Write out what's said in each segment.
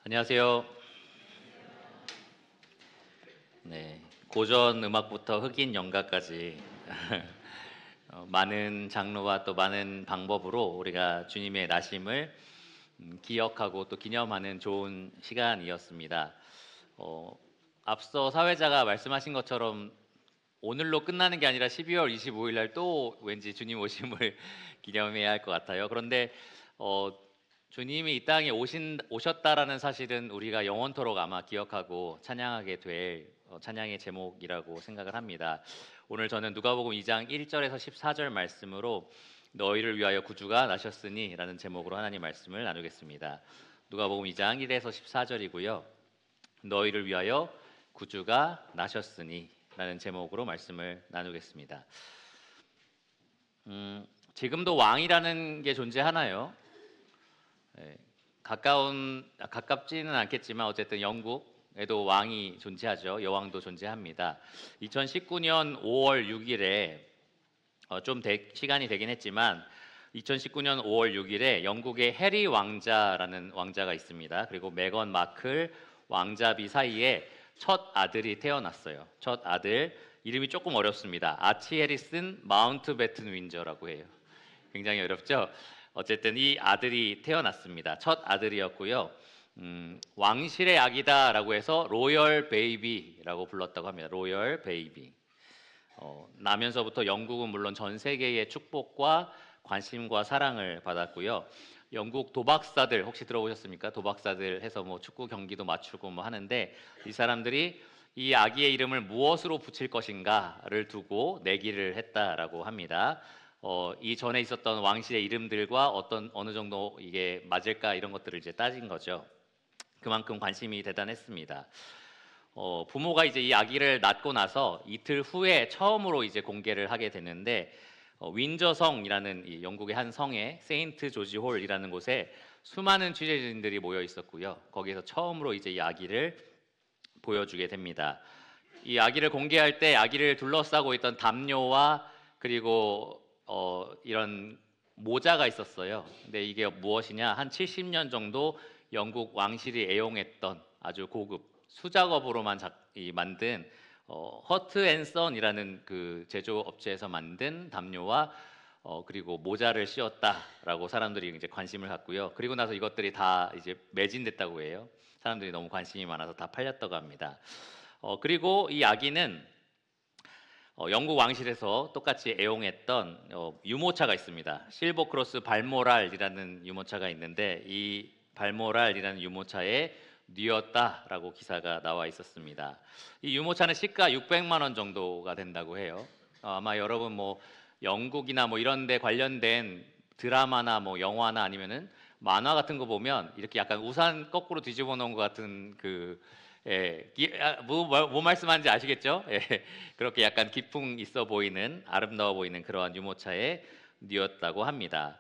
안녕하세요. 네, 고전 음악부터 흑인 연가까지 많은 장르와 또 많은 방법으로 우리가 주님의 나심을 기억하고 또 기념하는 좋은 시간이었습니다. 어, 앞서 사회자가 말씀하신 것처럼 오늘로 끝나는 게 아니라 12월 25일 날 또 왠지 주님 오심을 기념해야 할 것 같아요. 그런데 어, 주님이 이 땅에 오셨다라는 사실은 우리가 영원토록 아마 기억하고 찬양하게 될 찬양의 제목이라고 생각을 합니다. 오늘 저는 누가복음 2장 1절에서 14절 말씀으로 너희를 위하여 구주가 나셨으니 라는 제목으로 하나님 말씀을 나누겠습니다. 누가복음 2장 1에서 14절이고요. 너희를 위하여 구주가 나셨으니 라는 제목으로 말씀을 나누겠습니다. 지금도 왕이라는 게 존재하나요? 가깝지는 않겠지만 어쨌든 영국에도 왕이 존재하죠. 여왕도 존재합니다. 2019년 5월 6일에 시간이 되긴 했지만 2019년 5월 6일에 영국의 해리 왕자라는 왕자가 있습니다. 그리고 메건 마클 왕자비 사이에 첫 아들이 태어났어요. 첫 아들 이름이 조금 어렵습니다. 아치 해리슨 마운트배튼 윈저라고 해요. 굉장히 어렵죠? 어쨌든 이 아들이 태어났습니다. 첫 아들이었고요. 왕실의 아기다라고 해서 로열 베이비라고 불렀다고 합니다. 로열 베이비. 나면서부터 영국은 물론 전 세계의 축복과 관심과 사랑을 받았고요. 영국 도박사들 혹시 들어보셨습니까? 도박사들 해서 뭐 축구 경기도 맞추고 뭐 하는데 이 사람들이 이 아기의 이름을 무엇으로 붙일 것인가를 두고 내기를 했다라고 합니다. 이 전에 있었던 왕실의 이름들과 어느 정도 이게 맞을까 이런 것들을 이제 따진 거죠. 그만큼 관심이 대단했습니다. 부모가 이제 이 아기를 낳고 나서 이틀 후에 처음으로 이제 공개를 하게 되는데 윈저성이라는 이 영국의 한 성에 세인트 조지 홀이라는 곳에 수많은 취재진들이 모여 있었고요. 거기서 처음으로 이제 이 아기를 보여주게 됩니다. 이 아기를 공개할 때 아기를 둘러싸고 있던 담요와 그리고 이런 모자가 있었어요. 근데 이게 무엇이냐? 한 70년 정도 영국 왕실이 애용했던 아주 고급 수작업으로만 만든 허트 앤 선이라는 그 제조업체에서 만든 담요와 그리고 모자를 씌웠다라고 사람들이 이제 관심을 갖고요. 그리고 나서 이것들이 다 이제 매진됐다고 해요. 사람들이 너무 관심이 많아서 다 팔렸다고 합니다. 그리고 이 아기는 영국 왕실에서 똑같이 애용했던 유모차가 있습니다. 실버크로스 발모랄이라는 유모차가 있는데 이 발모랄이라는 유모차에 뉘었다라고 기사가 나와 있었습니다. 이 유모차는 시가 600만 원 정도가 된다고 해요. 아마 여러분 뭐 영국이나 뭐 이런 데 관련된 드라마나 뭐 영화나 아니면은 만화 같은 거 보면 이렇게 약간 우산 거꾸로 뒤집어 놓은 것 같은 뭐 말씀하는지 아시겠죠? 그렇게 약간 기풍 있어 보이는 아름다워 보이는 그러한 유모차에 뉘었다고 합니다.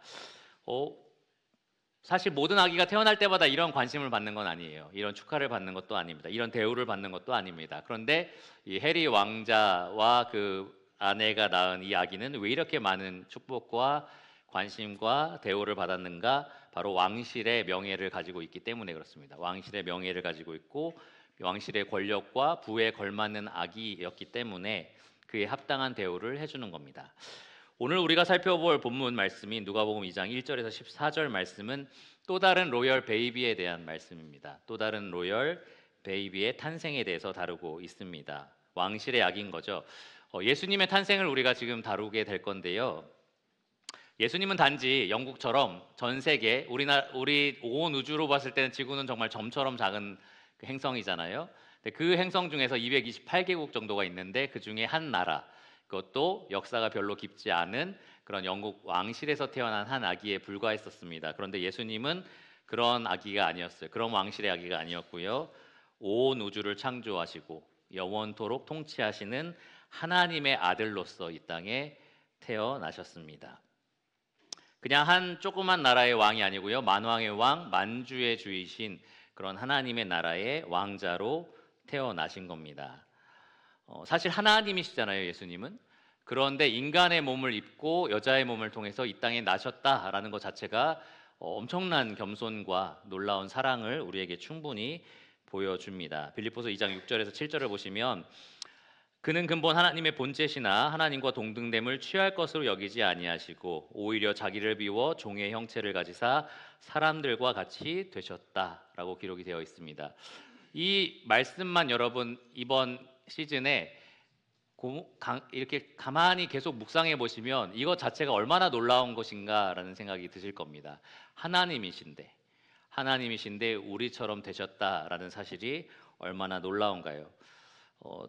사실 모든 아기가 태어날 때마다 이런 관심을 받는 건 아니에요. 이런 축하를 받는 것도 아닙니다. 이런 대우를 받는 것도 아닙니다. 그런데 이 해리 왕자와 그 아내가 낳은 이 아기는 왜 이렇게 많은 축복과 관심과 대우를 받았는가? 바로 왕실의 명예를 가지고 있기 때문에 그렇습니다. 왕실의 명예를 가지고 있고 왕실의 권력과 부에 걸맞는 아기였기 때문에 그에 합당한 대우를 해주는 겁니다. 오늘 우리가 살펴볼 본문 말씀인 누가복음 2장 1절에서 14절 말씀은 또 다른 로열 베이비에 대한 말씀입니다. 또 다른 로열 베이비의 탄생에 대해서 다루고 있습니다. 왕실의 아기인 거죠. 예수님의 탄생을 우리가 지금 다루게 될 건데요. 예수님은 단지 영국처럼 전 세계 우리 온 우주로 봤을 때는 지구는 정말 점처럼 작은 그 행성이잖아요. 그 행성 중에서 228개국 정도가 있는데 그 중에 한 나라, 그것도 역사가 별로 깊지 않은 그런 영국 왕실에서 태어난 한 아기에 불과했었습니다. 그런데 예수님은 그런 아기가 아니었어요. 그런 왕실의 아기가 아니었고요. 온 우주를 창조하시고 영원토록 통치하시는 하나님의 아들로서 이 땅에 태어나셨습니다. 그냥 한 조그만 나라의 왕이 아니고요. 만왕의 왕, 만주의 주이신 그런 하나님의 나라의 왕자로 태어나신 겁니다. 사실 하나님이시잖아요, 예수님은. 그런데 인간의 몸을 입고 여자의 몸을 통해서 이 땅에 나셨다라는 것 자체가 엄청난 겸손과 놀라운 사랑을 우리에게 충분히 보여줍니다. 빌립보서 2장 6절에서 7절을 보시면 그는 근본 하나님의 본체시나 하나님과 동등됨을 취할 것으로 여기지 아니하시고 오히려 자기를 비워 종의 형체를 가지사 사람들과 같이 되셨다라고 기록이 되어 있습니다. 이 말씀만 여러분 이번 시즌에 이렇게 가만히 계속 묵상해 보시면 이것 자체가 얼마나 놀라운 것인가라는 생각이 드실 겁니다. 하나님이신데 우리처럼 되셨다라는 사실이 얼마나 놀라운가요?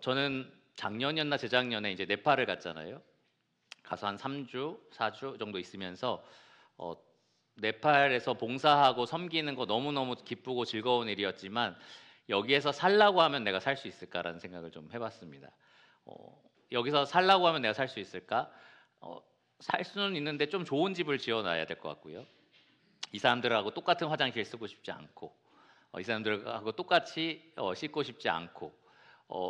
저는 작년이었나 재작년에 이제 네팔을 갔잖아요. 가서 한 3주, 4주 정도 있으면서 네팔에서 봉사하고 섬기는 거 너무너무 기쁘고 즐거운 일이었지만 여기에서 살라고 하면 내가 살 수 있을까라는 생각을 좀 해봤습니다. 여기서 살라고 하면 내가 살 수 있을까? 살 수는 있는데 좀 좋은 집을 지어놔야 될 것 같고요. 이 사람들하고 똑같은 화장실 쓰고 싶지 않고 이 사람들하고 똑같이 씻고 싶지 않고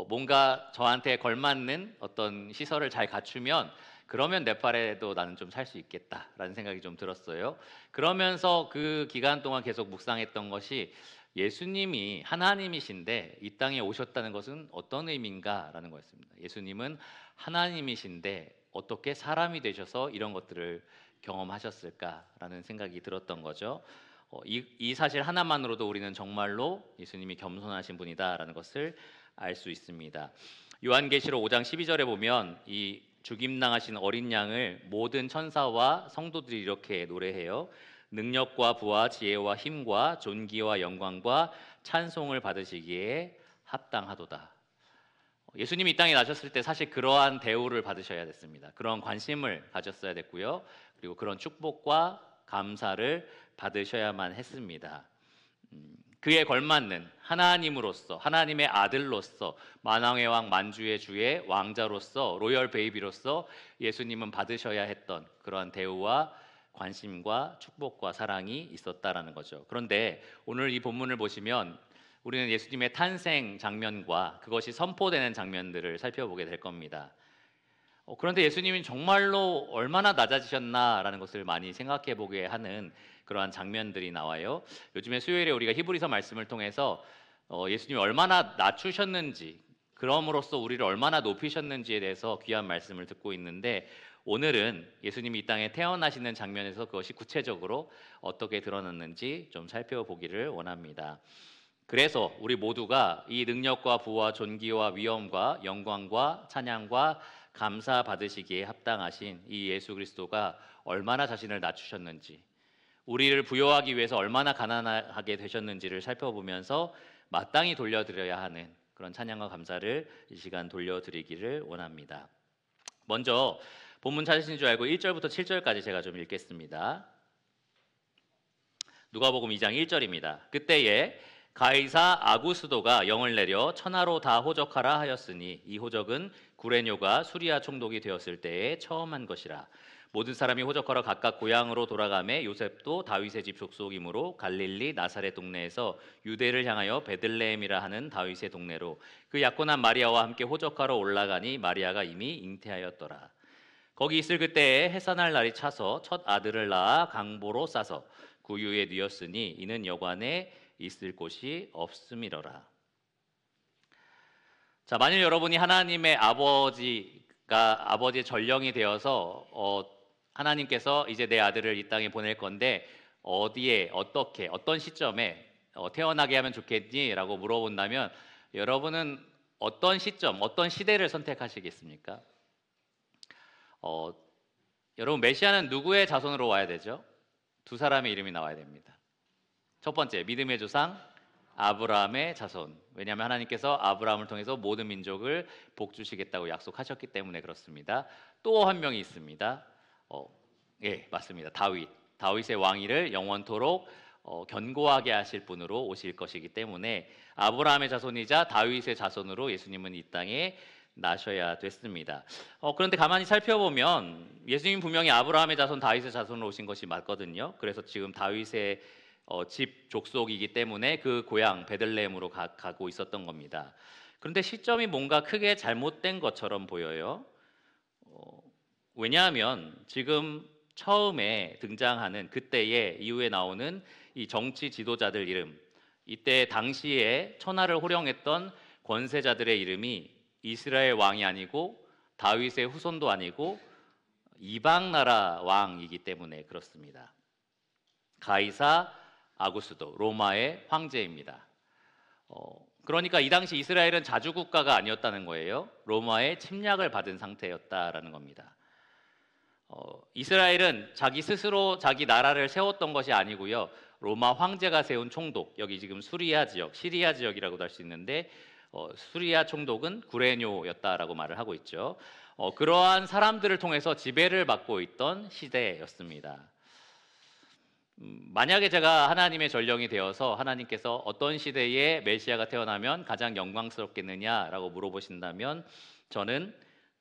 뭔가 저한테 걸맞는 어떤 시설을 잘 갖추면 그러면 네팔에도 나는 좀 살 수 있겠다라는 생각이 좀 들었어요. 그러면서 그 기간 동안 계속 묵상했던 것이 예수님이 하나님이신데 이 땅에 오셨다는 것은 어떤 의미인가라는 거였습니다. 예수님은 하나님이신데 어떻게 사람이 되셔서 이런 것들을 경험하셨을까라는 생각이 들었던 거죠. 이 사실 하나만으로도 우리는 정말로 예수님이 겸손하신 분이다라는 것을 알 수 있습니다. 요한계시록 5장 12절에 보면 이 죽임당하신 어린 양을 모든 천사와 성도들이 이렇게 노래해요. 능력과 부와 지혜와 힘과 존귀와 영광과 찬송을 받으시기에 합당하도다. 예수님이 이 땅에 나셨을 때 사실 그러한 대우를 받으셔야 됐습니다. 그런 관심을 가졌어야 됐고요. 그리고 그런 축복과 감사를 받으셔야만 했습니다. 그에 걸맞는 하나님으로서 하나님의 아들로서 만왕의 왕 만주의 주의 왕자로서 로열 베이비로서 예수님은 받으셔야 했던 그러한 대우와 관심과 축복과 사랑이 있었다라는 거죠. 그런데 오늘 이 본문을 보시면 우리는 예수님의 탄생 장면과 그것이 선포되는 장면들을 살펴보게 될 겁니다. 그런데 예수님이 정말로 얼마나 낮아지셨나라는 것을 많이 생각해 보게 하는 그러한 장면들이 나와요. 요즘에 수요일에 우리가 히브리서 말씀을 통해서 예수님이 얼마나 낮추셨는지 그럼으로써 우리를 얼마나 높이셨는지에 대해서 귀한 말씀을 듣고 있는데 오늘은 예수님이 이 땅에 태어나시는 장면에서 그것이 구체적으로 어떻게 드러났는지 좀 살펴보기를 원합니다. 그래서 우리 모두가 이 능력과 부와 존귀와 위엄과 영광과 찬양과 감사 받으시기에 합당하신 이 예수 그리스도가 얼마나 자신을 낮추셨는지 우리를 부여하기 위해서 얼마나 가난하게 되셨는지를 살펴보면서 마땅히 돌려드려야 하는 그런 찬양과 감사를 이 시간 돌려드리기를 원합니다. 먼저 본문 찾으신 줄 알고 1절부터 7절까지 제가 좀 읽겠습니다. 누가복음 2장 1절입니다. 그때에 가이사 아구스도가 영을 내려 천하로 다 호적하라 하였으니 이 호적은 구레뇨가 수리아 총독이 되었을 때에 처음 한 것이라. 모든 사람이 호적하러 각각 고향으로 돌아가매 요셉도 다윗의 집 족속이므로 갈릴리 나사렛 동네에서 유대를 향하여 베들레헴이라 하는 다윗의 동네로 그 약혼한 마리아와 함께 호적하러 올라가니 마리아가 이미 잉태하였더라. 거기 있을 그때에 해산할 날이 차서 첫 아들을 낳아 강보로 싸서 구유에 뉘었으니 이는 여관에 있을 곳이 없음이러라. 자, 만일 여러분이 하나님의 아버지의 전령이 되어서 하나님께서 이제 내 아들을 이 땅에 보낼 건데 어디에 어떻게 어떤 시점에 태어나게 하면 좋겠니? 라고 물어본다면 여러분은 어떤 시점, 어떤 시대를 선택하시겠습니까? 여러분 메시아는 누구의 자손으로 와야 되죠? 두 사람의 이름이 나와야 됩니다. 첫 번째, 믿음의 조상 아브라함의 자손. 왜냐하면 하나님께서 아브라함을 통해서 모든 민족을 복 주시겠다고 약속하셨기 때문에 그렇습니다. 또 한 명이 있습니다. 예, 맞습니다. 다윗의 왕위를 영원토록 견고하게 하실 분으로 오실 것이기 때문에 아브라함의 자손이자 다윗의 자손으로 예수님은 이 땅에 나셔야 됐습니다. 그런데 가만히 살펴보면 예수님 분명히 아브라함의 자손, 다윗의 자손으로 오신 것이 맞거든요. 그래서 지금 다윗의 집 족속이기 때문에 그 고향 베들레헴으로 가고 있었던 겁니다. 그런데 시점이 뭔가 크게 잘못된 것처럼 보여요. 왜냐하면 지금 처음에 등장하는 그때의 이후에 나오는 이 정치 지도자들 이름, 이때 당시에 천하를 호령했던 권세자들의 이름이 이스라엘 왕이 아니고 다윗의 후손도 아니고 이방 나라 왕이기 때문에 그렇습니다. 가이사 아구스도 로마의 황제입니다. 그러니까 이 당시 이스라엘은 자주국가가 아니었다는 거예요. 로마의 침략을 받은 상태였다라는 겁니다. 이스라엘은 자기 스스로 자기 나라를 세웠던 것이 아니고요. 로마 황제가 세운 총독, 여기 지금 수리아 지역, 시리아 지역이라고도 할 수 있는데 수리아 총독은 구레뇨였다라고 말을 하고 있죠. 그러한 사람들을 통해서 지배를 받고 있던 시대였습니다. 만약에 제가 하나님의 전령이 되어서 하나님께서 어떤 시대에 메시아가 태어나면 가장 영광스럽겠느냐라고 물어보신다면 저는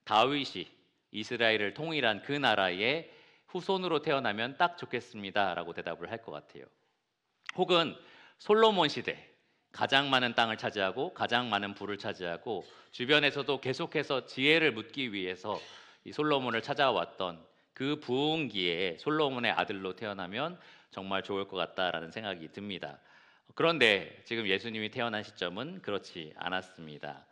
다윗이 이스라엘을 통일한 그 나라의 후손으로 태어나면 딱 좋겠습니다라고 대답을 할 것 같아요. 혹은 솔로몬 시대, 가장 많은 땅을 차지하고 가장 많은 부를 차지하고 주변에서도 계속해서 지혜를 묻기 위해서 이 솔로몬을 찾아왔던 그 부흥기에 솔로몬의 아들로 태어나면 정말 좋을 것 같다라는 생각이 듭니다. 그런데 지금 예수님이 태어난 시점은 그렇지 않았습니다.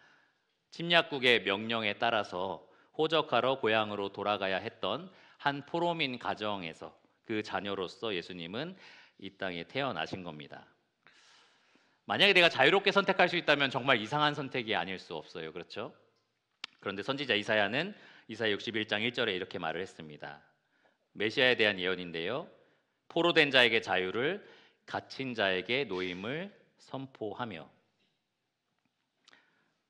침략국의 명령에 따라서 호적하러 고향으로 돌아가야 했던 한 포로민 가정에서 그 자녀로서 예수님은 이 땅에 태어나신 겁니다. 만약에 내가 자유롭게 선택할 수 있다면 정말 이상한 선택이 아닐 수 없어요. 그렇죠? 그런데 선지자 이사야는 이사야 61장 1절에 이렇게 말을 했습니다. 메시아에 대한 예언인데요. 포로된 자에게 자유를, 갇힌 자에게 노임을 선포하며.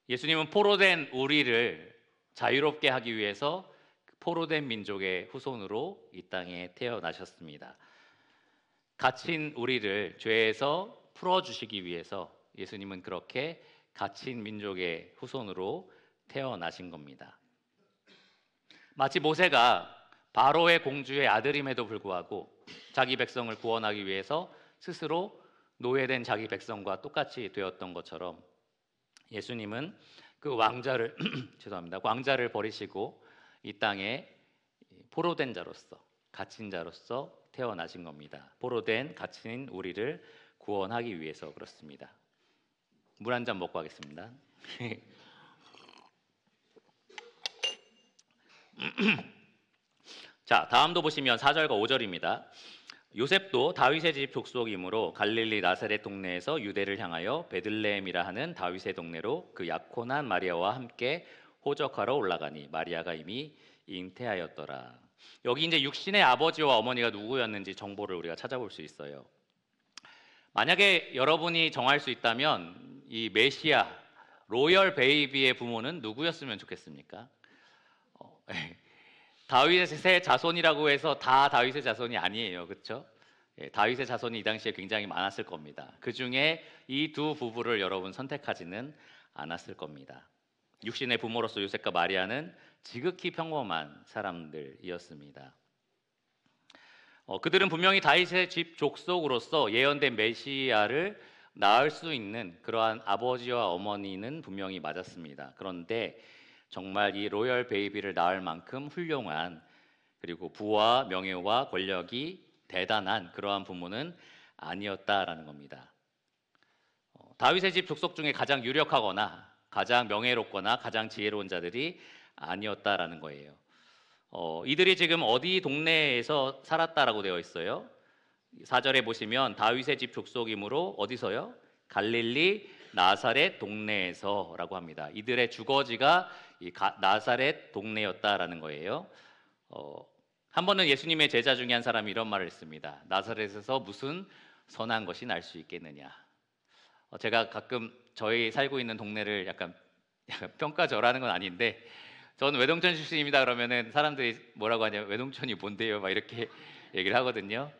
예수님은 포로된 우리를 자유롭게 하기 위해서 포로된 민족의 후손으로 이 땅에 태어나셨습니다. 갇힌 우리를 죄에서 풀어주시기 위해서 예수님은 그렇게 갇힌 민족의 후손으로 태어나신 겁니다. 마치 모세가 바로의 공주의 아들임에도 불구하고 자기 백성을 구원하기 위해서 스스로 노예된 자기 백성과 똑같이 되었던 것처럼 예수님은 그 왕자를 죄송합니다. 왕자를 버리시고 이 땅에 포로된 자로서, 갇힌 자로서 태어나신 겁니다. 포로된 갇힌 우리를 구원하기 위해서 그렇습니다. 물 한 잔 먹고 하겠습니다. 자, 다음도 보시면 4절과 5절입니다. 요셉도 다윗의 집 족속이므로 갈릴리 나사렛 동네에서 유대를 향하여 베들레헴이라 하는 다윗의 동네로 그 약혼한 마리아와 함께 호적하러 올라가니 마리아가 이미 잉태하였더라. 여기 이제 육신의 아버지와 어머니가 누구였는지 정보를 우리가 찾아볼 수 있어요. 만약에 여러분이 정할 수 있다면 이 메시아 로열 베이비의 부모는 누구였으면 좋겠습니까? 다윗의 자손이라고 해서 다 다윗의 자손이 아니에요. 그렇죠? 다윗의 자손이 이 당시에 굉장히 많았을 겁니다. 그 중에 이 두 부부를 여러분 선택하지는 않았을 겁니다. 육신의 부모로서 요셉과 마리아는 지극히 평범한 사람들이었습니다. 그들은 분명히 다윗의 집 족속으로서 예언된 메시아를 낳을 수 있는 그러한 아버지와 어머니는 분명히 맞았습니다. 그런데 정말 이 로열 베이비를 낳을 만큼 훌륭한 그리고 부와 명예와 권력이 대단한 그러한 부모는 아니었다라는 겁니다. 다윗의 집 족속 중에 가장 유력하거나 가장 명예롭거나 가장 지혜로운 자들이 아니었다라는 거예요. 이들이 지금 어디 동네에서 살았다라고 되어 있어요? 4절에 보시면 다윗의 집 족속이므로 어디서요? 갈릴리 나사렛 동네에서라고 합니다. 이들의 주거지가 이 나사렛 동네였다라는 거예요. 한 번은 예수님의 제자 중에 한 사람이 이런 말을 했습니다. 나사렛에서 무슨 선한 것이 날 수 있겠느냐. 제가 가끔 저희 살고 있는 동네를 약간 평가절하는 건 아닌데 저는 외동천 출신입니다 그러면은 사람들이 뭐라고 하냐면 외동천이 뭔데요? 막 이렇게 얘기를 하거든요.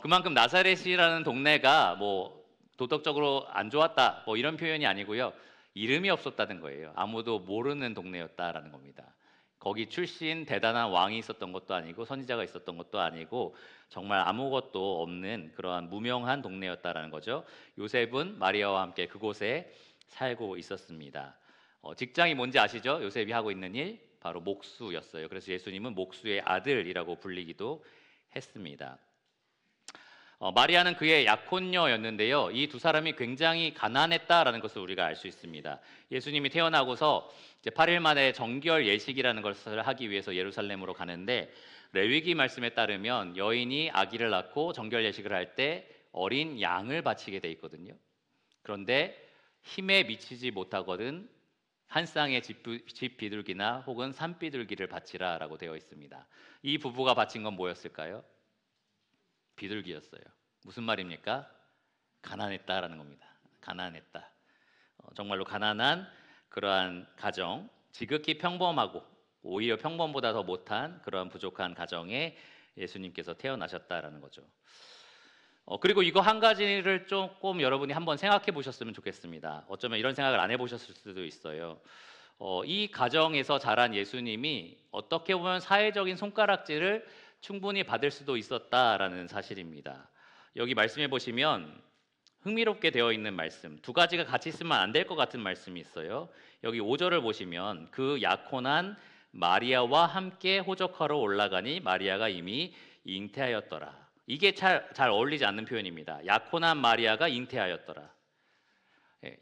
그만큼 나사렛이라는 동네가 뭐 도덕적으로 안 좋았다 뭐 이런 표현이 아니고요. 이름이 없었다는 거예요. 아무도 모르는 동네였다라는 겁니다. 거기 출신 대단한 왕이 있었던 것도 아니고 선지자가 있었던 것도 아니고 정말 아무것도 없는 그러한 무명한 동네였다라는 거죠. 요셉은 마리아와 함께 그곳에 살고 있었습니다. 직장이 뭔지 아시죠? 요셉이 하고 있는 일 바로 목수였어요. 그래서 예수님은 목수의 아들이라고 불리기도 했습니다. 마리아는 그의 약혼녀였는데요. 이 두 사람이 굉장히 가난했다라는 것을 우리가 알 수 있습니다. 예수님이 태어나고서 이제 8일 만에 정결 예식이라는 것을 하기 위해서 예루살렘으로 가는데 레위기 말씀에 따르면 여인이 아기를 낳고 정결 예식을 할 때 어린 양을 바치게 돼 있거든요. 그런데 힘에 미치지 못하거든 한 쌍의 집 비둘기나 혹은 산 비둘기를 바치라라고 되어 있습니다. 이 부부가 바친 건 뭐였을까요? 비둘기였어요. 무슨 말입니까? 가난했다라는 겁니다. 가난했다. 정말로 가난한 그러한 가정, 지극히 평범하고 오히려 평범보다 더 못한 그러한 부족한 가정에 예수님께서 태어나셨다라는 거죠. 그리고 이거 한 가지를 조금 여러분이 한번 생각해 보셨으면 좋겠습니다. 어쩌면 이런 생각을 안 해보셨을 수도 있어요. 이 가정에서 자란 예수님이 어떻게 보면 사회적인 손가락질을 충분히 받을 수도 있었다라는 사실입니다. 여기 말씀해 보시면 흥미롭게 되어 있는 말씀, 두 가지가 같이 있으면 안 될 것 같은 말씀이 있어요. 여기 5절을 보시면 그 약혼한 마리아와 함께 호적하러 올라가니 마리아가 이미 잉태하였더라. 이게 잘 어울리지 않는 표현입니다. 약혼한 마리아가 잉태하였더라.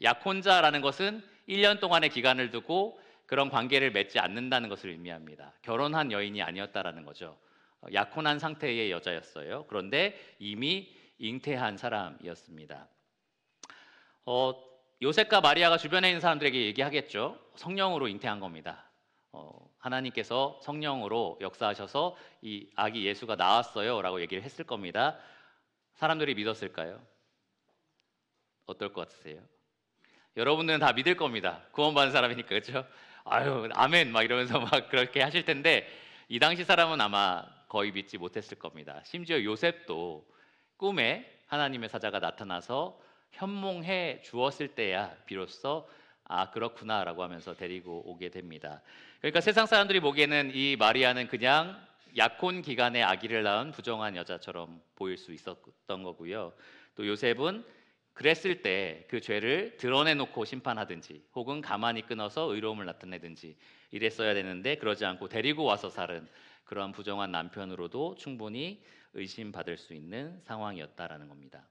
약혼자라는 것은 1년 동안의 기간을 두고 그런 관계를 맺지 않는다는 것을 의미합니다. 결혼한 여인이 아니었다라는 거죠. 약혼한 상태의 여자였어요. 그런데 이미 잉태한 사람이었습니다. 요셉과 마리아가 주변에 있는 사람들에게 얘기하겠죠. 성령으로 잉태한 겁니다. 하나님께서 성령으로 역사하셔서 이 아기 예수가 나왔어요 라고 얘기를 했을 겁니다. 사람들이 믿었을까요? 어떨 것 같으세요? 여러분들은 다 믿을 겁니다. 구원받은 사람이니까. 그렇죠? 아유 아멘 막 이러면서 막 그렇게 하실 텐데 이 당시 사람은 아마 거의 믿지 못했을 겁니다. 심지어 요셉도 꿈에 하나님의 사자가 나타나서 현몽해 주었을 때야 비로소 아 그렇구나라고 하면서 데리고 오게 됩니다. 그러니까 세상 사람들이 보기에는 이 마리아는 그냥 약혼 기간에 아기를 낳은 부정한 여자처럼 보일 수 있었던 거고요. 또 요셉은 그랬을 때 그 죄를 드러내놓고 심판하든지 혹은 가만히 끊어서 의로움을 나타내든지 이랬어야 되는데 그러지 않고 데리고 와서 살은 그러한 부정한 남편으로도 충분히 의심받을 수 있는 상황이었다라는 겁니다.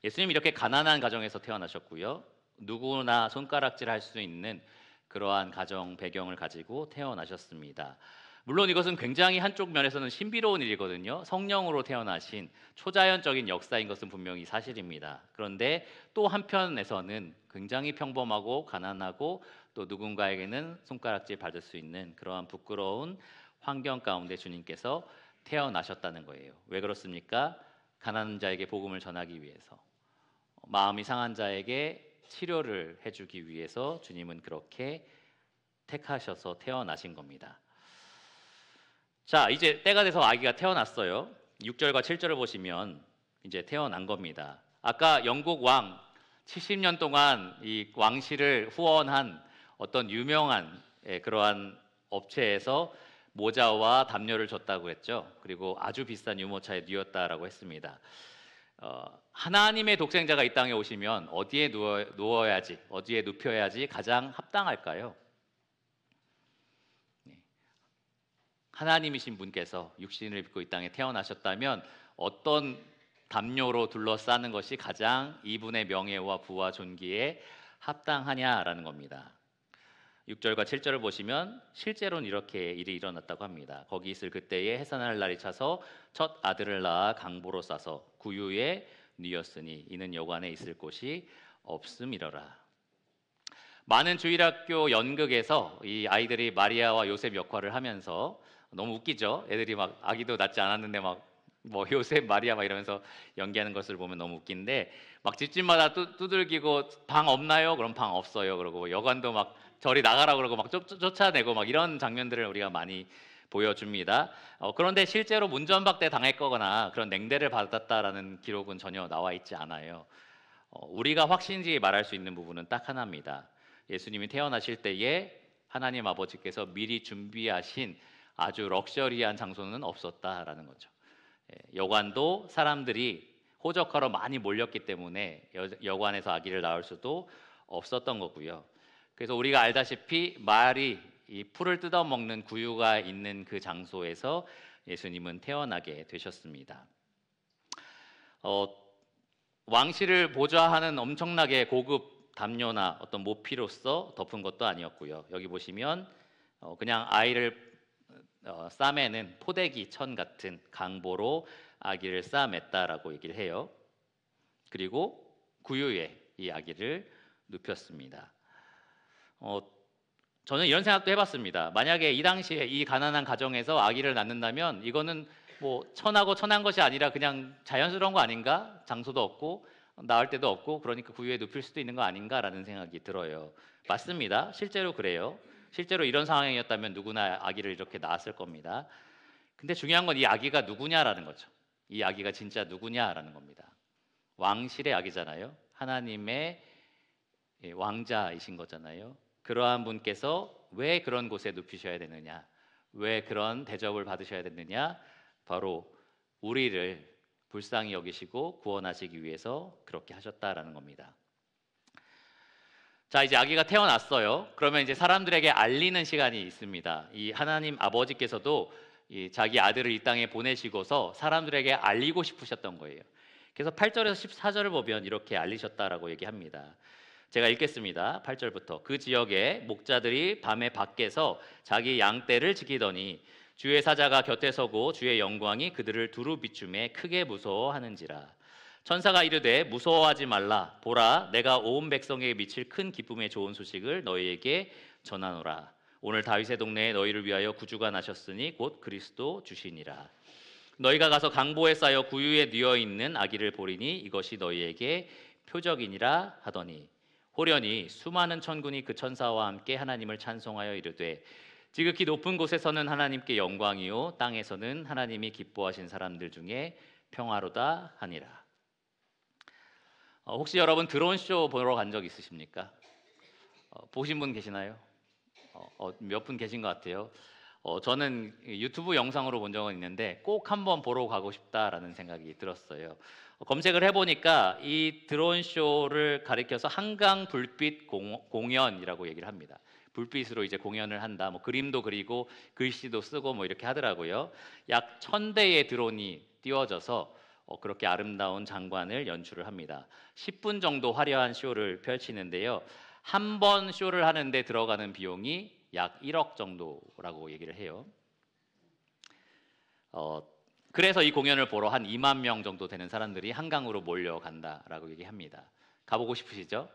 예수님 이렇게 가난한 가정에서 태어나셨고요. 누구나 손가락질할 수 있는 그러한 가정 배경을 가지고 태어나셨습니다. 물론 이것은 굉장히 한쪽 면에서는 신비로운 일이거든요. 성령으로 태어나신 초자연적인 역사인 것은 분명히 사실입니다. 그런데 또 한편에서는 굉장히 평범하고 가난하고 또 누군가에게는 손가락질 받을 수 있는 그러한 부끄러운 환경 가운데 주님께서 태어나셨다는 거예요. 왜 그렇습니까? 가난한 자에게 복음을 전하기 위해서, 마음이 상한 자에게 치료를 해주기 위해서 주님은 그렇게 택하셔서 태어나신 겁니다. 자, 이제 때가 돼서 아기가 태어났어요. 6절과 7절을 보시면 이제 태어난 겁니다. 아까 영국 왕 70년 동안 이 왕실을 후원한 어떤 유명한 그러한 업체에서 모자와 담요를 줬다고 했죠. 그리고 아주 비싼 유모차에 뉘었다라고 했습니다. 하나님의 독생자가 이 땅에 오시면 어디에 누워야지, 어디에 눕혀야지 가장 합당할까요? 하나님이신 분께서 육신을 입고 이 땅에 태어나셨다면 어떤 담요로 둘러싸는 것이 가장 이분의 명예와 부와 존귀에 합당하냐라는 겁니다. 6절과 7절을 보시면 실제로는 이렇게 일이 일어났다고 합니다. 거기 있을 그때에 해산할 날이 차서 첫 아들을 낳아 강보로 싸서 구유에 뉘었으니 이는 여관에 있을 곳이 없음이러라. 많은 주일학교 연극에서 이 아이들이 마리아와 요셉 역할을 하면서 너무 웃기죠. 애들이 막 아기도 낳지 않았는데 막 뭐 요셉 마리아 막 이러면서 연기하는 것을 보면 너무 웃긴데 막 집집마다 두들기고 방 없나요? 그럼 방 없어요. 그러고 여관도 막 저리 나가라 그러고 막 쫓아내고 막 이런 장면들을 우리가 많이 보여줍니다. 그런데 실제로 문전박대 당했거나 그런 냉대를 받았다라는 기록은 전혀 나와 있지 않아요. 우리가 확신지에 말할 수 있는 부분은 딱 하나입니다. 예수님이 태어나실 때에 하나님 아버지께서 미리 준비하신 아주 럭셔리한 장소는 없었다라는 거죠. 여관도 사람들이 호적하러 많이 몰렸기 때문에 여관에서 아기를 낳을 수도 없었던 거고요. 그래서 우리가 알다시피 말이 이 풀을 뜯어먹는 구유가 있는 그 장소에서 예수님은 태어나게 되셨습니다. 왕실을 보좌하는 엄청나게 고급 담요나 어떤 모피로서 덮은 것도 아니었고요. 여기 보시면 그냥 아이를 싸매는 포대기 천 같은 강보로 아기를 싸맸다라고 얘기를 해요. 그리고 구유에 이 아기를 눕혔습니다. 저는 이런 생각도 해봤습니다. 만약에 이 당시에 이 가난한 가정에서 아기를 낳는다면 이거는 뭐 천하고 천한 것이 아니라 그냥 자연스러운 거 아닌가? 장소도 없고 낳을 데도 없고 그러니까 구유에 눕힐 수도 있는 거 아닌가라는 생각이 들어요. 맞습니다. 실제로 그래요. 실제로 이런 상황이었다면 누구나 아기를 이렇게 낳았을 겁니다. 근데 중요한 건 이 아기가 누구냐라는 거죠. 이 아기가 진짜 누구냐라는 겁니다. 왕실의 아기잖아요. 하나님의 왕자이신 거잖아요. 그러한 분께서 왜 그런 곳에 눕히셔야 되느냐? 왜 그런 대접을 받으셔야 되느냐? 바로 우리를 불쌍히 여기시고 구원하시기 위해서 그렇게 하셨다라는 겁니다. 자, 이제 아기가 태어났어요. 그러면 이제 사람들에게 알리는 시간이 있습니다. 이 하나님 아버지께서도 이 자기 아들을 이 땅에 보내시고서 사람들에게 알리고 싶으셨던 거예요. 그래서 8절에서 14절을 보면 이렇게 알리셨다라고 얘기합니다. 제가 읽겠습니다. 8절부터 그 지역에 목자들이 밤에 밖에서 자기 양떼를 지키더니 주의 사자가 곁에 서고 주의 영광이 그들을 두루 비춤에 크게 무서워하는지라. 천사가 이르되 무서워하지 말라. 보라, 내가 온 백성에게 미칠 큰 기쁨의 좋은 소식을 너희에게 전하노라. 오늘 다윗의 동네에 너희를 위하여 구주가 나셨으니 곧 그리스도 주시니라. 너희가 가서 강보에 쌓여 구유에 뉘어 있는 아기를 보리니 이것이 너희에게 표적이니라 하더니 호련히 수많은 천군이 그 천사와 함께 하나님을 찬송하여 이르되 지극히 높은 곳에서는 하나님께 영광이요 땅에서는 하나님이 기뻐하신 사람들 중에 평화로다 하니라. 혹시 여러분 드론쇼 보러 간 적 있으십니까? 보신 분 계시나요? 몇 분 계신 것 같아요. 저는 유튜브 영상으로 본 적은 있는데 꼭 한번 보러 가고 싶다라는 생각이 들었어요. 검색을 해보니까 이 드론쇼를 가리켜서 한강 불빛 공연이라고 얘기를 합니다. 불빛으로 이제 공연을 한다. 뭐 그림도 그리고 글씨도 쓰고 뭐 이렇게 하더라고요. 약 1000대의 드론이 띄워져서 그렇게 아름다운 장관을 연출을 합니다. 10분 정도 화려한 쇼를 펼치는데요. 한 번 쇼를 하는데 들어가는 비용이 약 1억 정도라고 얘기를 해요. 그래서 이 공연을 보러 한 2만 명 정도 되는 사람들이 한강으로 몰려간다라고 얘기합니다. 가보고 싶으시죠?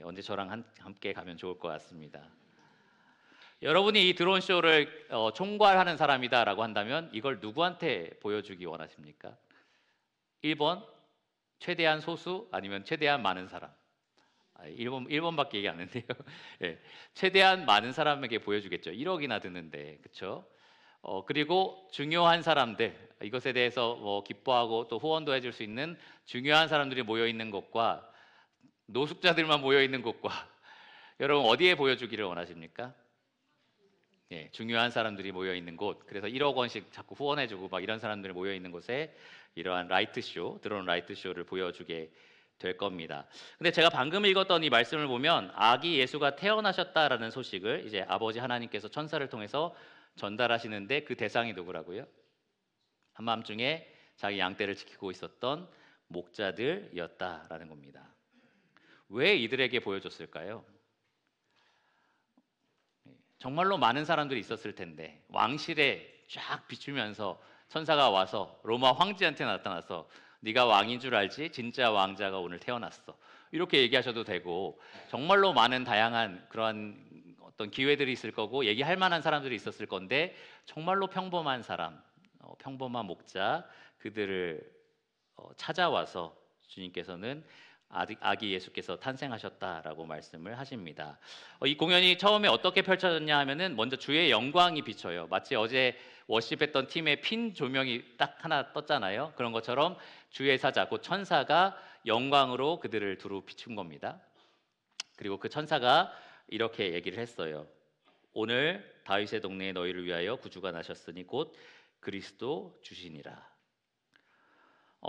언제 저랑 함께 가면 좋을 것 같습니다. 여러분이 이 드론 쇼를 총괄하는 사람이다라고 한다면 이걸 누구한테 보여주기 원하십니까? 1번 최대한 소수 아니면 최대한 많은 사람. 1번밖에 얘기 안 했는데요. 예, 최대한 많은 사람에게 보여주겠죠. 1억이나 드는데, 그렇죠? 그리고 중요한 사람들, 이것에 대해서 기뻐하고 또 후원도 해줄 수 있는 중요한 사람들이 모여 있는 곳과 노숙자들만 모여 있는 곳과 여러분 어디에 보여주기를 원하십니까? 예, 중요한 사람들이 모여 있는 곳. 그래서 1억 원씩 자꾸 후원해주고 막 이런 사람들이 모여 있는 곳에 이러한 라이트 쇼, 드론 라이트 쇼를 보여주게 될 겁니다. 근데 제가 방금 읽었던 이 말씀을 보면 아기 예수가 태어나셨다라는 소식을 이제 아버지 하나님께서 천사를 통해서 전달하시는데 그 대상이 누구라고요? 한밤중에 자기 양떼를 지키고 있었던 목자들이었다라는 겁니다. 왜 이들에게 보여줬을까요? 정말로 많은 사람들이 있었을 텐데 왕실에 쫙 비추면서 천사가 와서 로마 황제한테 나타나서 네가 왕인 줄 알지? 진짜 왕자가 오늘 태어났어. 이렇게 얘기하셔도 되고 정말로 많은 다양한 그러한 어떤 기회들이 있을 거고 얘기할 만한 사람들이 있었을 건데 정말로 평범한 사람, 평범한 목자 그들을 찾아와서 주님께서는 아기 예수께서 탄생하셨다라고 말씀을 하십니다. 이 공연이 처음에 어떻게 펼쳐졌냐 하면은 먼저 주의 영광이 비쳐요. 마치 어제 워십했던 팀의 핀 조명이 딱 하나 떴잖아요. 그런 것처럼 주의 사자, 곧 천사가 영광으로 그들을 두루 비춘 겁니다. 그리고 그 천사가 이렇게 얘기를 했어요. 오늘 다윗의 동네에 너희를 위하여 구주가 나셨으니 곧 그리스도 주시니라.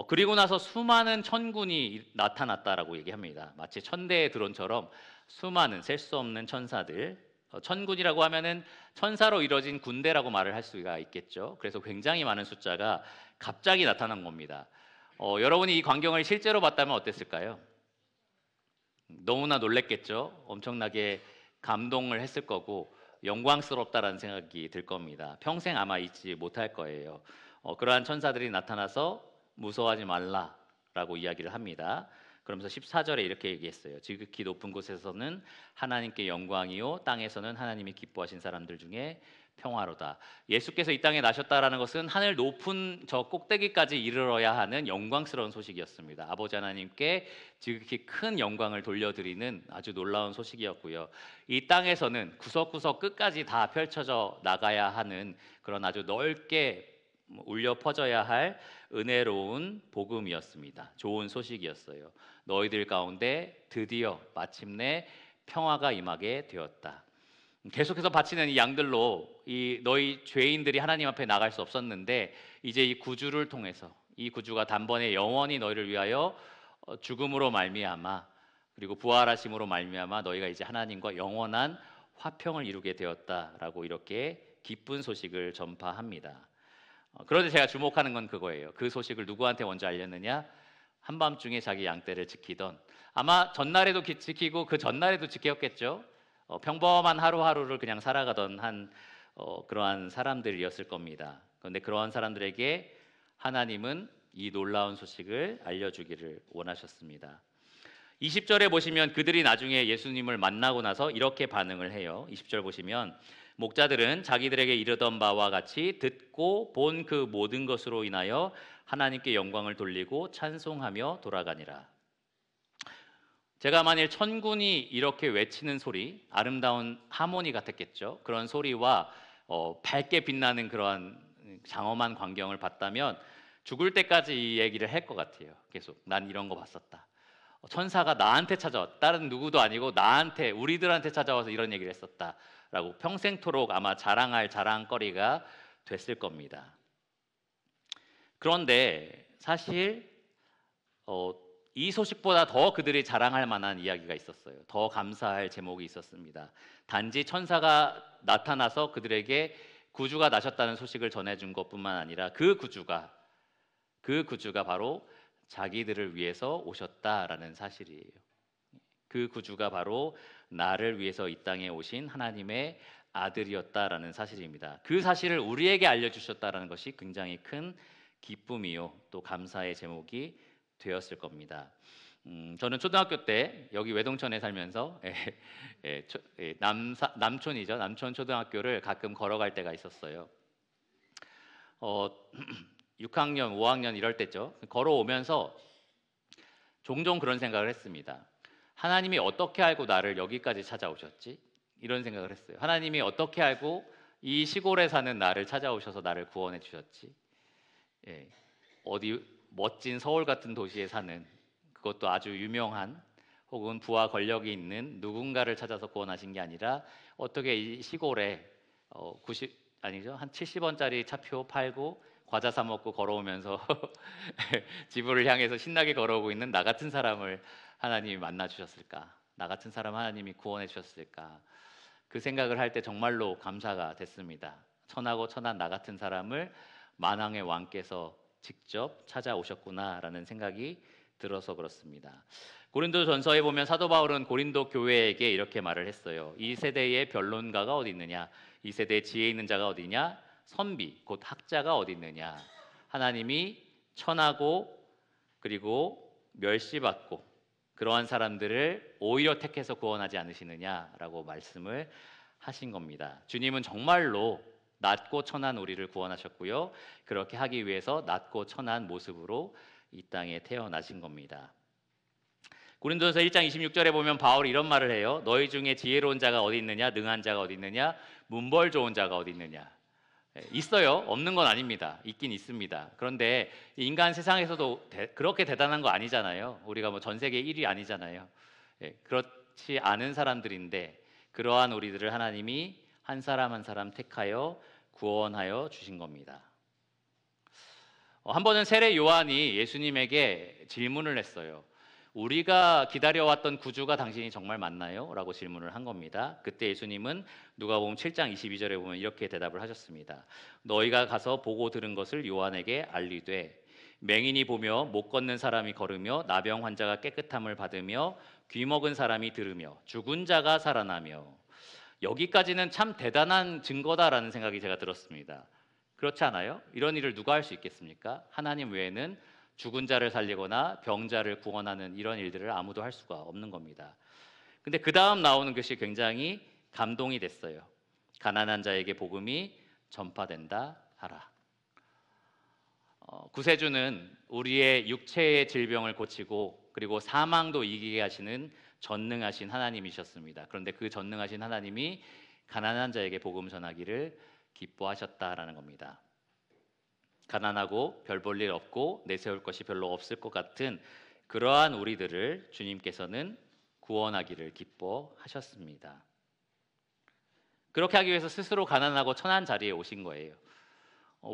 그리고 나서 수많은 천군이 나타났다라고 얘기합니다. 마치 1000대의 드론처럼 수많은 셀 수 없는 천사들 천군이라고 하면은 천사로 이루어진 군대라고 말을 할 수가 있겠죠. 그래서 굉장히 많은 숫자가 갑자기 나타난 겁니다. 여러분이 이 광경을 실제로 봤다면 어땠을까요? 너무나 놀랬겠죠. 엄청나게 감동을 했을 거고 영광스럽다라는 생각이 들 겁니다. 평생 아마 잊지 못할 거예요. 그러한 천사들이 나타나서 무서워하지 말라라고 이야기를 합니다. 그러면서 14절에 이렇게 얘기했어요. 지극히 높은 곳에서는 하나님께 영광이요 땅에서는 하나님이 기뻐하신 사람들 중에 평화로다. 예수께서 이 땅에 나셨다라는 것은 하늘 높은 저 꼭대기까지 이르러야 하는 영광스러운 소식이었습니다. 아버지 하나님께 지극히 큰 영광을 돌려드리는 아주 놀라운 소식이었고요. 이 땅에서는 구석구석 끝까지 다 펼쳐져 나가야 하는 그런 아주 넓게 울려 퍼져야 할 은혜로운 복음이었습니다. 좋은 소식이었어요. 너희들 가운데 드디어 마침내 평화가 임하게 되었다. 계속해서 바치는 이 양들로 이 너희 죄인들이 하나님 앞에 나갈 수 없었는데 이제 이 구주를 통해서 이 구주가 단번에 영원히 너희를 위하여 죽음으로 말미암아 그리고 부활하심으로 말미암아 너희가 이제 하나님과 영원한 화평을 이루게 되었다라고 이렇게 기쁜 소식을 전파합니다. 그런데 제가 주목하는 건 그거예요. 그 소식을 누구한테 먼저 알렸느냐? 한밤중에 자기 양떼를 지키던 아마 전날에도 지키고 그 전날에도 지켰겠죠. 평범한 하루하루를 그냥 살아가던 그러한 사람들이었을 겁니다. 그런데 그러한 사람들에게 하나님은 이 놀라운 소식을 알려주기를 원하셨습니다. 20절에 보시면 그들이 나중에 예수님을 만나고 나서 이렇게 반응을 해요. 20절 보시면 목자들은 자기들에게 이르던 바와 같이 듣고 본 그 모든 것으로 인하여 하나님께 영광을 돌리고 찬송하며 돌아가니라. 제가 만일 천군이 이렇게 외치는 소리, 아름다운 하모니 같았겠죠. 그런 소리와 밝게 빛나는 그러한 장엄한 광경을 봤다면 죽을 때까지 이 얘기를 할 것 같아요. 계속 난 이런 거 봤었다. 천사가 나한테 찾아왔다. 다른 누구도 아니고 나한테, 우리들한테 찾아와서 이런 얘기를 했었다라고 평생토록 아마 자랑할 자랑거리가 됐을 겁니다. 그런데 사실 이 소식보다 더 그들이 자랑할 만한 이야기가 있었어요. 더 감사할 제목이 있었습니다. 단지 천사가 나타나서 그들에게 구주가 나셨다는 소식을 전해준 것뿐만 아니라 그 구주가 바로 자기들을 위해서 오셨다라는 사실이에요. 그 구주가 바로 나를 위해서 이 땅에 오신 하나님의 아들이었다라는 사실입니다. 그 사실을 우리에게 알려주셨다라는 것이 굉장히 큰 기쁨이요 또 감사의 제목이 되었을 겁니다. 저는 초등학교 때 여기 외동천에 살면서 남촌이죠. 남촌 초등학교를 가끔 걸어갈 때가 있었어요. 6학년, 5학년 이럴 때죠. 걸어오면서 종종 그런 생각을 했습니다. 하나님이 어떻게 알고 나를 여기까지 찾아오셨지? 이런 생각을 했어요. 하나님이 어떻게 알고 이 시골에 사는 나를 찾아오셔서 나를 구원해 주셨지? 어디 멋진 서울 같은 도시에 사는 그것도 아주 유명한 혹은 부와 권력이 있는 누군가를 찾아서 구원하신 게 아니라 어떻게 이 시골에 한 70원짜리 차표 팔고 과자 사 먹고 걸어오면서 집을 향해서 신나게 걸어오고 있는 나 같은 사람을 하나님이 만나 주셨을까? 나 같은 사람 하나님이 구원해 주셨을까? 그 생각을 할 때 정말로 감사가 됐습니다. 천하고 천한 나 같은 사람을 만왕의 왕께서 직접 찾아오셨구나라는 생각이 들어서 그렇습니다. 고린도전서에 보면 사도 바울은 고린도 교회에게 이렇게 말을 했어요. 이 세대의 변론가가 어디 있느냐? 이 세대에 지혜 있는 자가 어디냐? 선비, 곧 학자가 어디 있느냐? 하나님이 천하고 그리고 멸시받고 그러한 사람들을 오히려 택해서 구원하지 않으시느냐라고 말씀을 하신 겁니다. 주님은 정말로 낮고 천한 우리를 구원하셨고요. 그렇게 하기 위해서 낮고 천한 모습으로 이 땅에 태어나신 겁니다. 고린도전서 1장 26절에 보면 바울이 이런 말을 해요. 너희 중에 지혜로운 자가 어디 있느냐? 능한 자가 어디 있느냐? 문벌 좋은 자가 어디 있느냐? 있어요. 없는 건 아닙니다. 있긴 있습니다. 그런데 인간 세상에서도 그렇게 대단한 거 아니잖아요. 우리가 뭐 전 세계 1위 아니잖아요. 그렇지 않은 사람들인데 그러한 우리들을 하나님이 한 사람 한 사람 택하여 구원하여 주신 겁니다. 한 번은 세례 요한이 예수님에게 질문을 했어요. 우리가 기다려왔던 구주가 당신이 정말 맞나요? 라고 질문을 한 겁니다. 그때 예수님은 누가복음 7장 22절에 보면 이렇게 대답을 하셨습니다. 너희가 가서 보고 들은 것을 요한에게 알리되 맹인이 보며 못 걷는 사람이 걸으며 나병 환자가 깨끗함을 받으며 귀 먹은 사람이 들으며 죽은 자가 살아나며. 여기까지는 참 대단한 증거다라는 생각이 제가 들었습니다. 그렇지 않아요? 이런 일을 누가 할 수 있겠습니까? 하나님 외에는 죽은 자를 살리거나 병자를 구원하는 이런 일들을 아무도 할 수가 없는 겁니다. 근데 그 다음 나오는 것이 굉장히 감동이 됐어요. 가난한 자에게 복음이 전파된다 하라. 구세주는 우리의 육체의 질병을 고치고 그리고 사망도 이기게 하시는 전능하신 하나님이셨습니다. 그런데 그 전능하신 하나님이 가난한 자에게 복음 전하기를 기뻐하셨다라는 겁니다. 가난하고 별 볼 일 없고 내세울 것이 별로 없을 것 같은 그러한 우리들을 주님께서는 구원하기를 기뻐하셨습니다. 그렇게 하기 위해서 스스로 가난하고 천한 자리에 오신 거예요.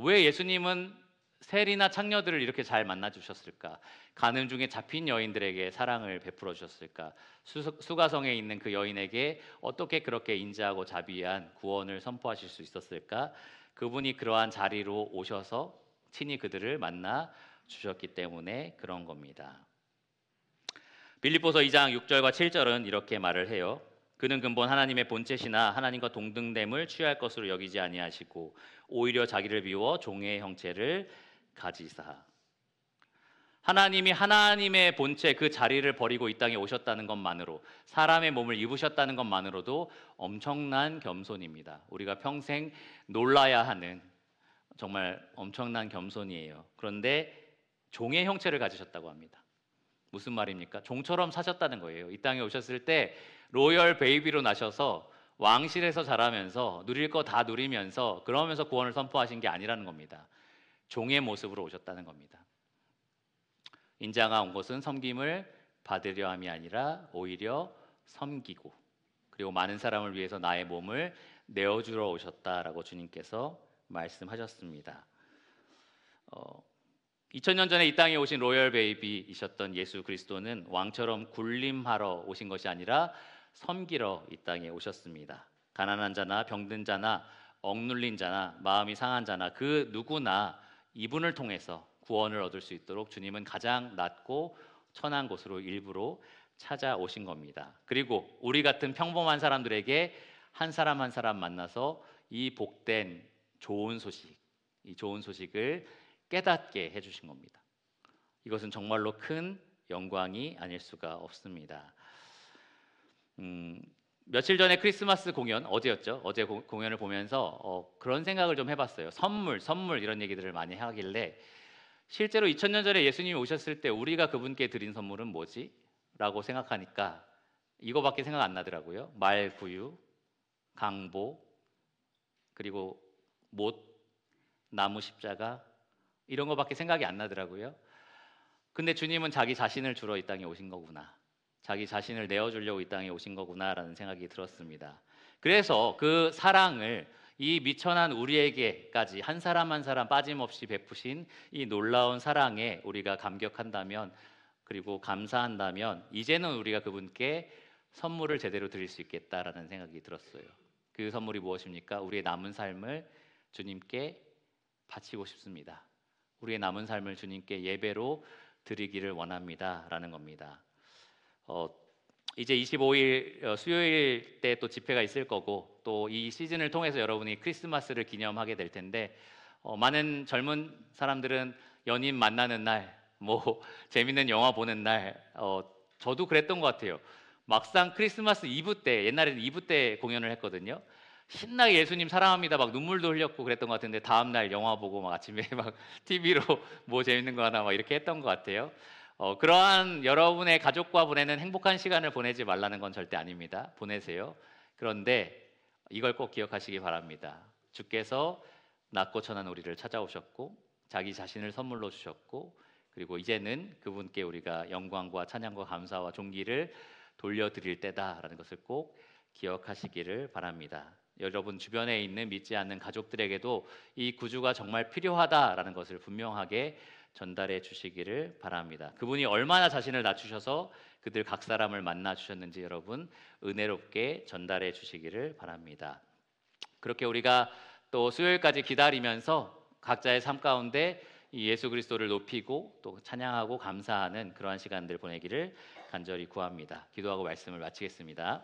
왜 예수님은 세리나 창녀들을 이렇게 잘 만나주셨을까? 가늠 중에 잡힌 여인들에게 사랑을 베풀어 주셨을까? 수가성에 있는 그 여인에게 어떻게 그렇게 인자하고 자비한 구원을 선포하실 수 있었을까? 그분이 그러한 자리로 오셔서 친히 그들을 만나 주셨기 때문에 그런 겁니다. 빌립보서 2장 6절과 7절은 이렇게 말을 해요. 그는 근본 하나님의 본체시나 하나님과 동등됨을 취할 것으로 여기지 아니하시고 오히려 자기를 비워 종의 형체를 가지사. 하나님이 하나님의 본체 그 자리를 버리고 이 땅에 오셨다는 것만으로, 사람의 몸을 입으셨다는 것만으로도 엄청난 겸손입니다. 우리가 평생 놀라야 하는 정말 엄청난 겸손이에요. 그런데 종의 형체를 가지셨다고 합니다. 무슨 말입니까? 종처럼 사셨다는 거예요. 이 땅에 오셨을 때 로열 베이비로 나셔서 왕실에서 자라면서 누릴 거 다 누리면서 그러면서 구원을 선포하신 게 아니라는 겁니다. 종의 모습으로 오셨다는 겁니다. 인자가 온 것은 섬김을 받으려 함이 아니라 오히려 섬기고 그리고 많은 사람을 위해서 나의 몸을 내어주러 오셨다라고 주님께서 말씀하셨습니다. 2000년 전에 이 땅에 오신 로열 베이비이셨던 예수 그리스도는 왕처럼 군림하러 오신 것이 아니라 섬기러 이 땅에 오셨습니다. 가난한 자나 병든 자나 억눌린 자나 마음이 상한 자나 그 누구나 이분을 통해서 구원을 얻을 수 있도록 주님은 가장 낮고 천한 곳으로 일부러 찾아오신 겁니다. 그리고 우리 같은 평범한 사람들에게 한 사람 한 사람 만나서 이 복된 좋은 소식, 이 좋은 소식을 깨닫게 해주신 겁니다. 이것은 정말로 큰 영광이 아닐 수가 없습니다. 며칠 전에 크리스마스 공연, 어제였죠? 어제 공연을 보면서 그런 생각을 좀 해봤어요. 선물 이런 얘기들을 많이 하길래 실제로 2000년 전에 예수님이 오셨을 때 우리가 그분께 드린 선물은 뭐지? 라고 생각하니까 이거밖에 생각 안 나더라고요. 말구유, 강보, 그리고 못, 나무 십자가 이런 거밖에 생각이 안 나더라고요. 근데 주님은 자기 자신을 주러 이 땅에 오신 거구나. 자기 자신을 내어주려고 이 땅에 오신 거구나라는 생각이 들었습니다. 그래서 그 사랑을 이 미천한 우리에게까지 한 사람 한 사람 빠짐없이 베푸신 이 놀라운 사랑에 우리가 감격한다면 그리고 감사한다면 이제는 우리가 그분께 선물을 제대로 드릴 수 있겠다라는 생각이 들었어요. 그 선물이 무엇입니까? 우리의 남은 삶을 주님께 바치고 싶습니다. 우리의 남은 삶을 주님께 예배로 드리기를 원합니다라는 겁니다. 이제 25일 수요일 때 또 집회가 있을 거고 또 이 시즌을 통해서 여러분이 크리스마스를 기념하게 될 텐데 많은 젊은 사람들은 연인 만나는 날, 뭐 재밌는 영화 보는 날, 저도 그랬던 것 같아요. 막상 크리스마스 이브 때, 옛날에는 이브 때 공연을 했거든요. 신나게 예수님 사랑합니다 막 눈물도 흘렸고 그랬던 것 같은데 다음 날 영화 보고 막 아침에 막 TV로 뭐 재밌는 거 하나 막 이렇게 했던 것 같아요. 그러한 여러분의 가족과 보내는 행복한 시간을 보내지 말라는 건 절대 아닙니다. 보내세요. 그런데 이걸 꼭 기억하시기 바랍니다. 주께서 낮고 천한 우리를 찾아오셨고 자기 자신을 선물로 주셨고 그리고 이제는 그분께 우리가 영광과 찬양과 감사와 존귀를 돌려드릴 때다라는 것을 꼭 기억하시기를 바랍니다. 여러분 주변에 있는 믿지 않는 가족들에게도 이 구주가 정말 필요하다라는 것을 분명하게 전달해 주시기를 바랍니다. 그분이 얼마나 자신을 낮추셔서 그들 각 사람을 만나 주셨는지 여러분 은혜롭게 전달해 주시기를 바랍니다. 그렇게 우리가 또 수요일까지 기다리면서 각자의 삶 가운데 이 예수 그리스도를 높이고 또 찬양하고 감사하는 그러한 시간들 보내기를 간절히 구합니다. 기도하고 말씀을 마치겠습니다.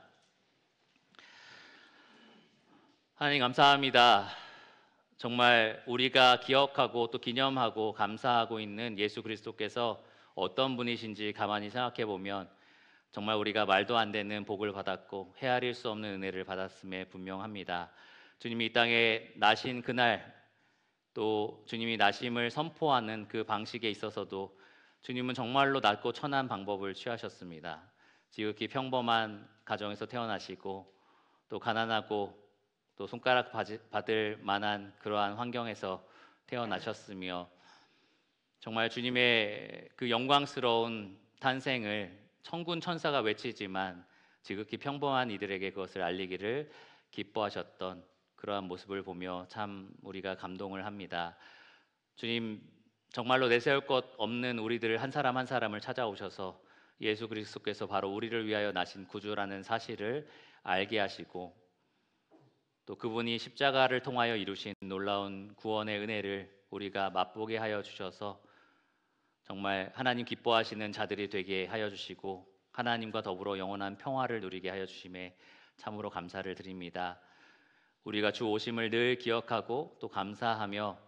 하나님 감사합니다. 정말 우리가 기억하고 또 기념하고 감사하고 있는 예수 그리스도께서 어떤 분이신지 가만히 생각해 보면 정말 우리가 말도 안 되는 복을 받았고 헤아릴 수 없는 은혜를 받았음에 분명합니다. 주님이 이 땅에 나신 그날 또 주님이 나심을 선포하는 그 방식에 있어서도 주님은 정말로 낮고 천한 방법을 취하셨습니다. 지극히 평범한 가정에서 태어나시고 또 가난하고 또 손가락 받을 만한 그러한 환경에서 태어나셨으며 정말 주님의 그 영광스러운 탄생을 천군 천사가 외치지만 지극히 평범한 이들에게 그것을 알리기를 기뻐하셨던 그러한 모습을 보며 참 우리가 감동을 합니다. 주님 정말로 내세울 것 없는 우리들 한 사람 한 사람을 찾아오셔서 예수 그리스도께서 바로 우리를 위하여 나신 구주라는 사실을 알게 하시고 또 그분이 십자가를 통하여 이루신 놀라운 구원의 은혜를 우리가 맛보게 하여 주셔서 정말 하나님 기뻐하시는 자들이 되게 하여 주시고 하나님과 더불어 영원한 평화를 누리게 하여 주심에 참으로 감사를 드립니다. 우리가 주 오심을 늘 기억하고 또 감사하며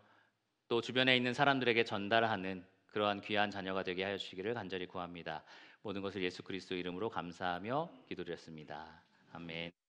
또 주변에 있는 사람들에게 전달하는 그러한 귀한 자녀가 되게 하여 주시기를 간절히 구합니다. 모든 것을 예수 그리스도 이름으로 감사하며 기도드렸습니다. 아멘.